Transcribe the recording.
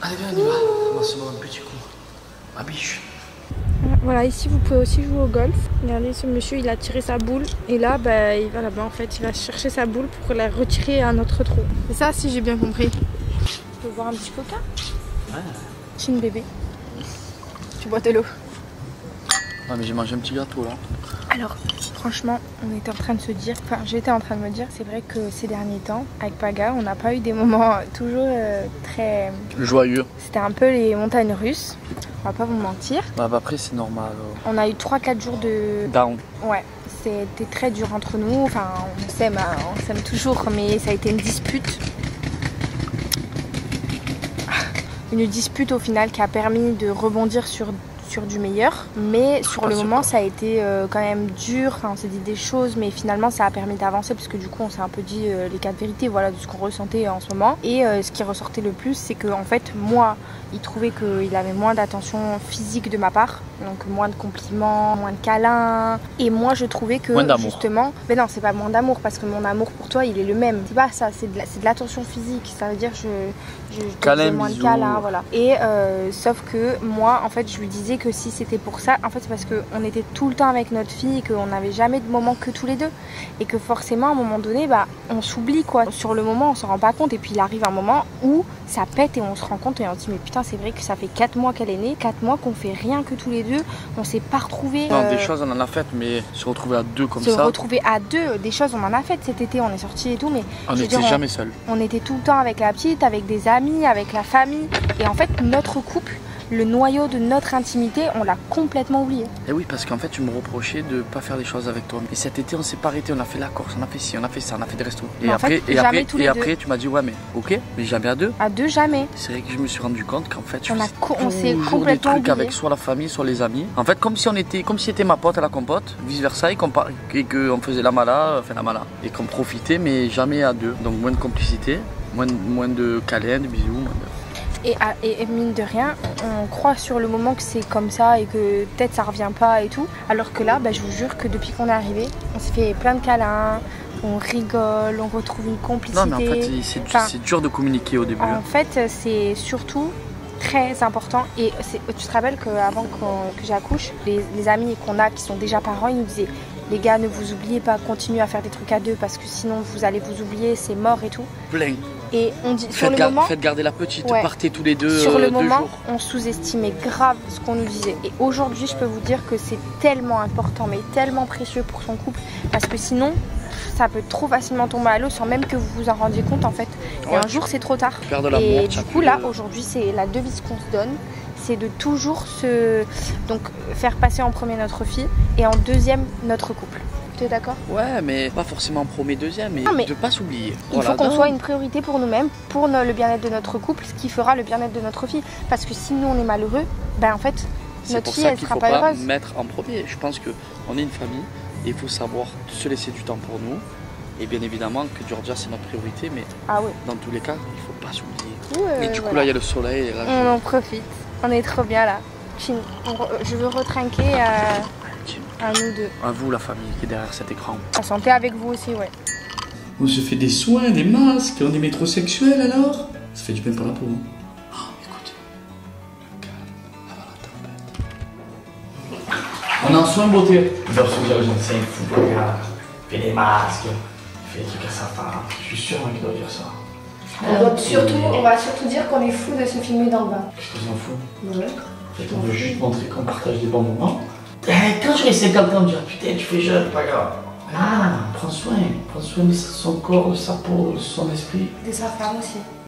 Allez viens on y va, on va se boire un petit coup. Ma biche. Voilà, ici vous pouvez aussi jouer au golf. Regardez, ce monsieur il a tiré sa boule et là bah, il va là-bas en fait, il va chercher sa boule pour la retirer à notre trou. C'est ça si j'ai bien compris. Tu veux boire un petit coca? Ouais. Chin bébé. Tu bois de l'eau. Ouais mais j'ai mangé un petit gâteau là. Alors franchement on était en train de se dire, enfin j'étais en train de me dire, c'est vrai que ces derniers temps avec Paga on n'a pas eu des moments toujours très Joyeux. C'était un peu les montagnes russes, on va pas vous mentir. Bah après c'est normal. On a eu 3-4 jours de Down. Ouais, c'était très dur entre nous, enfin on s'aime toujours mais ça a été une dispute. Une dispute au final qui a permis de rebondir sur du meilleur, mais sur le moment ça a été quand même dur. Enfin, on s'est dit des choses mais finalement ça a permis d'avancer parce que du coup on s'est un peu dit les quatre vérités, voilà, de ce qu'on ressentait en ce moment. Et ce qui ressortait le plus c'est que en fait moi il trouvait qu'il avait moins d'attention physique de ma part, donc moins de compliments, moins de câlins, et moi je trouvais que justement, mais non c'est pas moins d'amour parce que mon amour pour toi il est le même, c'est pas ça, c'est de l'attention physique, ça veut dire je câlin, moins de câlins, voilà. Et sauf que moi en fait je lui disais que si c'était pour ça, en fait c'est parce qu'on était tout le temps avec notre fille et qu'on n'avait jamais de moment que tous les deux et que forcément à un moment donné bah on s'oublie quoi, sur le moment on s'en rend pas compte et puis il arrive un moment où ça pète et on se rend compte et on se dit mais putain c'est vrai que ça fait 4 mois qu'elle est née, 4 mois qu'on fait rien que tous les deux, on s'est pas retrouvés. Non des choses on en a faites mais se retrouver à deux comme ça. Se retrouver à deux, des choses on en a faites cet été, on est sortis et tout mais on n'était jamais seuls. On était tout le temps avec la petite, avec des amis, avec la famille et en fait notre couple, le noyau de notre intimité, on l'a complètement oublié. Et oui, parce qu'en fait, tu me reprochais de pas faire des choses avec toi. Et cet été, on s'est pas arrêté, on a fait la course, on a fait ci, on a fait ça, on a fait des restos. Et après, tu m'as dit, ouais, mais ok, mais jamais à deux. À deux, jamais. C'est vrai que je me suis rendu compte qu'en fait, on s'est complètement des trucs oublié. avec soit la famille, soit les amis. En fait, comme si c'était ma pote à la compote, vice versa, et qu'on faisait la mala, et qu'on profitait, mais jamais à deux. Donc moins de complicité, moins de câlins, de bisous. Et mine de rien, on croit sur le moment que c'est comme ça et que peut-être ça revient pas et tout. Alors que là, bah, je vous jure que depuis qu'on est arrivé, on se fait plein de câlins, on rigole, on retrouve une complicité. Non mais en fait, c'est dur de communiquer au début. En fait, c'est surtout très important. Et tu te rappelles qu'avant que j'accouche, les amis qu'on a qui sont déjà parents, ils nous disaient les gars, ne vous oubliez pas, continuez à faire des trucs à deux parce que sinon vous allez vous oublier, c'est mort et tout. Plein. Et on dit sur le moment, faites garder la petite, ouais, partez tous les deux. Sur le moment, jours. On sous-estimait grave ce qu'on nous disait. Et aujourd'hui, je peux vous dire que c'est tellement important, mais tellement précieux pour son couple, parce que sinon, ça peut trop facilement tomber à l'eau sans même que vous vous en rendiez compte en fait. Et ouais, un jour, c'est trop tard. Et du coup, là, aujourd'hui, c'est la devise qu'on se donne. C'est de toujours faire passer en premier notre fille et en deuxième notre couple. Tu es d'accord? Ouais, mais pas forcément en premier, deuxième, mais de pas s'oublier. Il faut qu'on soit une priorité pour nous-mêmes, pour le bien-être de notre couple, ce qui fera le bien-être de notre fille. Parce que si nous on est malheureux, ben en fait notre fille elle sera pas heureuse. C'est pour ça qu'il faut pas mettre en premier. Je pense qu'on est une famille et il faut savoir se laisser du temps pour nous. Et bien évidemment que Georgia c'est notre priorité, mais dans tous les cas, il faut pas s'oublier. Ouais, et du coup là il y a le soleil. Et là, on en profite. On est trop bien là. Je veux retrinquer à nous deux. À vous la famille qui est derrière cet écran. En santé avec vous aussi, ouais. On se fait des soins, des masques, on est métrosexuel alors? Ça fait du bien pour la peau. Oh, écoute, le calme avant la tempête. On a un soin beauté. Il doit se dire aux gens, c'est fou, regarde. Il fait des masques, il fait des trucs à sa femme. Je suis sûr qu'il doit dire ça. On va surtout dire qu'on est fou de se filmer dans le bain. Qu'est-ce que j'en fous? Ouais. On veut juste montrer qu'on partage des bons moments. Quand j'aurai 50 ans, on dira putain, tu fais jeune, pas grave. Ah, prends soin de son corps, de sa peau, de son esprit. De sa femme aussi.